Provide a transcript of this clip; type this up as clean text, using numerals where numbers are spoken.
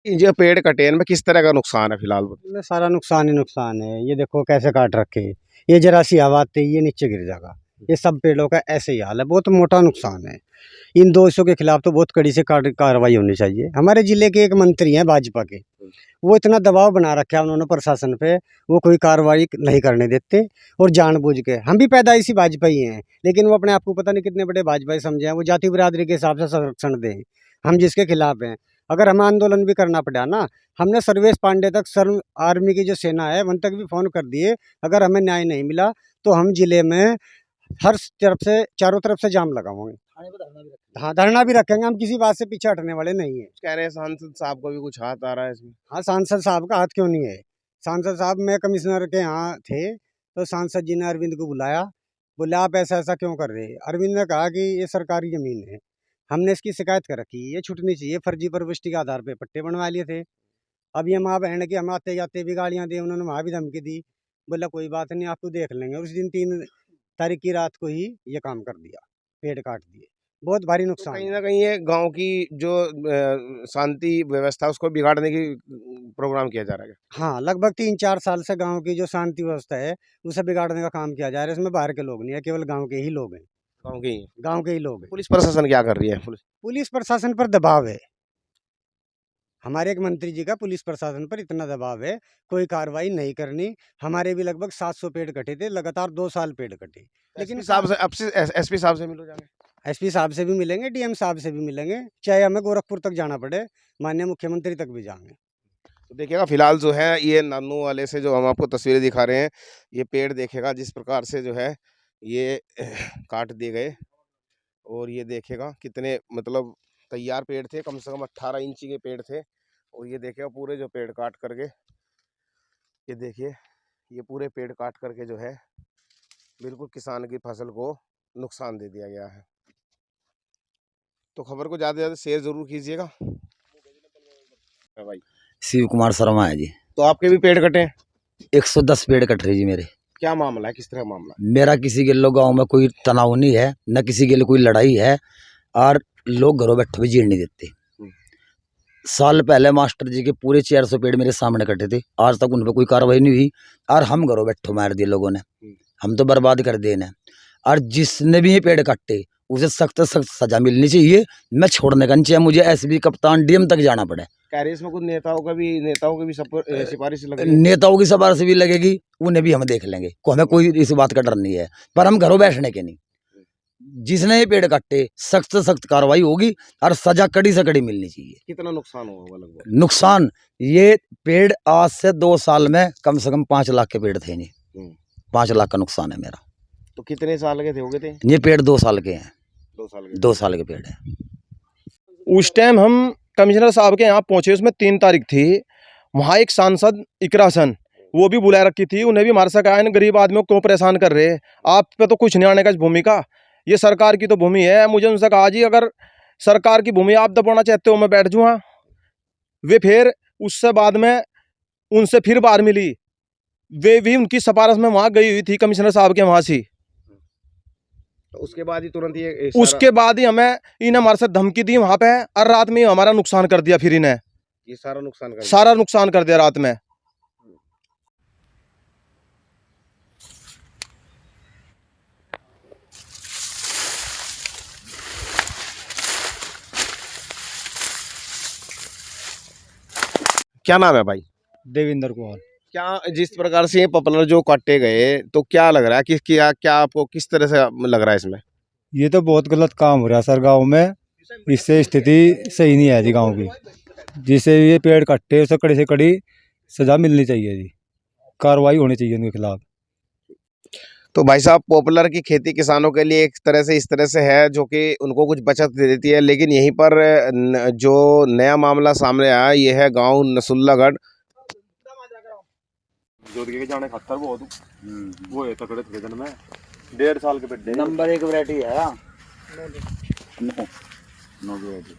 जो पेड़ कटे हैं इनमें किस तरह का नुकसान है फिलहाल? इनमें सारा नुकसान ही नुकसान है। ये देखो कैसे काट रखे हैं। ये जरा सी हवा आते ही ये नीचे गिर जाएगा। ये सब पेड़ों का ऐसे ही हाल है, बहुत मोटा नुकसान है। इन दोषों के खिलाफ तो बहुत कड़ी से कार्रवाई होनी चाहिए। हमारे जिले के एक मंत्री हैं भाजपा के, वो इतना दबाव बना रखा है उन्होंने प्रशासन पे, वो कोई कार्रवाई नहीं करने देते। और जानबूझ के, हम भी पैदाइशी भाजपा ही हैं, लेकिन वो अपने आप को पता नहीं कितने बड़े भाजपाई समझे हैं। वो जाति बिरादरी के हिसाब से संरक्षण दें, हम जिसके खिलाफ हैं। अगर हमें आंदोलन भी करना पड़ा ना, हमने सर्वेश पांडे तक, सर्व आर्मी की जो सेना है उन तक भी फ़ोन कर दिए। अगर हमें न्याय नहीं मिला तो हम जिले में हर तरफ से, चारों तरफ से जाम लगाएंगे। हाँ, धरना भी रखेंगे। हम किसी बात से पीछे हटने वाले नहीं है। कह रहे हैं सांसद साहब को भी कुछ हाथ आ रहा है इसमें। हाँ, सांसद साहब का हाथ क्यों नहीं है? सांसद साहब, मैं कमिश्नर के यहाँ थे तो सांसद जी ने अरविंद को बुलाया, बोले आप ऐसा ऐसा क्यों कर रहे हैं? अरविंद ने कहा कि ये सरकारी ज़मीन है, हमने इसकी शिकायत कर रखी है, ये छूटनी चाहिए। फर्जी प्रविष्टि के आधार पे पट्टे बनवा लिए थे। अब ये माँ बहन की हम आते जाते भी गालियाँ दी, उन्होंने वहाँ भी धमकी दी। बोला कोई बात नहीं, आपको देख लेंगे। उस दिन 3 तारीख की रात को ही ये काम कर दिया, पेड़ काट दिए। बहुत भारी तो नुकसान कहीं है। ना कहीं ये गांव की जो शांति व्यवस्था है उसको बिगाड़ने की प्रोग्राम किया जा रहा है। हाँ, लगभग 3-4 साल से गाँव की जो शांति व्यवस्था है, उसे बिगाड़ने का काम किया जा रहा है। इसमें बाहर के लोग नहीं है, केवल गाँव के ही लोग हैं। गाँव की गाँव के ही लोग हैं। पुलिस प्रशासन क्या कर रही है? पुलिस प्रशासन पर दबाव है। हमारे एक मंत्री जी का पुलिस प्रशासन पर इतना दबाव है, कोई कार्रवाई नहीं करनी। हमारे भी लगभग 700 पेड़ कटे थे, लगातार 2 साल पेड़ कटे। लेकिन एसपी साहब से मिलो जाके। एसपी साहब से भी मिलेंगे, डीएम साहब से भी मिलेंगे, चाहे हमें गोरखपुर तक जाना पड़े, माननीय मुख्यमंत्री तक भी जाएंगे। तो देखिएगा फिलहाल जो है ये नानू वाले से जो हम आपको तस्वीरें दिखा रहे हैं, ये पेड़ देखेगा जिस प्रकार से जो है ये काट दिए गए। और ये देखेगा कितने मतलब तैयार पेड़ थे, कम से कम 18 इंची के पेड़ थे। और ये देखेगा पूरे जो पेड़ काट करके, ये देखिए ये पूरे पेड़ काट करके जो है बिल्कुल किसान की फसल को नुकसान दे दिया गया है। तो खबर को ज़्यादा से ज़्यादा शेयर जरूर कीजिएगा भाई। शिव कुमार शर्मा है जी। तो आपके भी पेड़ कटे हैं? 110 पेड़ कट रहे जी मेरे। क्या मामला है, किस तरह मामला है? मेरा किसी के लोग गाँव में कोई तनाव नहीं है, न किसी के लिए कोई लड़ाई है, और लोग घरों बैठे हुए जीण नहीं देते। साल पहले मास्टर जी के पूरे 400 पेड़ मेरे सामने कटे थे, आज तक उन पर कोई कार्रवाई नहीं हुई, और हम घरों बैठो मार दिए लोगों ने, हम तो बर्बाद कर दिए ना। और जिसने भी ये पेड़ काटे उसे सख्त सख्त सजा मिलनी चाहिए। मैं छोड़ने का नहीं चाहिए, मुझे एसपी कप्तान डीएम तक जाना पड़े। कह रहे इसमें कुछ नेताओं की भी सिफारिश लगी है? नेताओं की सिफारिश भी लगेगी, उन्हें भी हम देख लेंगे, को हमें कोई इस बात का डर नहीं है, पर हम घरों बैठने के नहीं। जिसने ये पेड़ काटे सख्त से सख्त कार्रवाई होगी और सजा कड़ी से कड़ी मिलनी चाहिए। कितना नुकसान होगा लगभग? नुकसान, ये पेड़ आज से 2 साल में कम से कम 5 लाख के पेड़ थे नहीं, 5 लाख का नुकसान है मेरा। तो कितने साल के थे हो गए थे? ये पेड़ 2 साल के हैं। 2 साल के पेड़ है। उस टाइम हम कमिश्नर साहब के यहाँ पहुंचे, उसमें 3 तारीख थी। वहाँ एक सांसद इकरा हसन, वो भी बुला रखी थी, उन्हें भी हमारे साथ कहा इन गरीब आदमियों को क्यों परेशान कर रहे, आप पे तो कुछ नहीं आने का इस भूमि का, ये सरकार की तो भूमि है। मुझे उनसे कहा जी अगर सरकार की भूमि आप दबाना चाहते हो मैं बैठ जाऊँ। वे फिर उससे बाद में उनसे फिर बार मिली, वे भी उनकी सिफारिश में वहाँ गई हुई थी कमिश्नर साहब के वहाँ से। तो उसके बाद ही तुरंत ये उसके बाद ही हमें इन्हें हमारे साथ धमकी दी वहाँ पे, और रात में हमारा नुकसान कर दिया। फिर इन्हें ये सारा नुकसान कर दिया रात में। क्या नाम है भाई? देवेंद्र कुमार। क्या जिस प्रकार से ये पॉपुलर जो काटे गए, तो क्या लग रहा है कि क्या आपको किस तरह से लग रहा है इसमें? ये तो बहुत गलत काम हो रहा है सर गाँव में, इससे स्थिति सही नहीं है जी गाँव की। जिसे ये पेड़ कट्टे उसे कड़ी से कड़ी सजा मिलनी चाहिए जी, कार्रवाई होनी चाहिए उनके खिलाफ। तो भाई साहब पॉपुलर की खेती किसानों के लिए एक तरह से इस तरह से है जो कि उनको कुछ बचत दे देती है, लेकिन यहीं पर जो नया मामला सामने आया ये है गांव नसुल्लागढ़। जाने खतर बहुत वो है तकड़े थे दिन में 1.5 साल के पेड़ नंबर 1 वैरायटी है। No variety.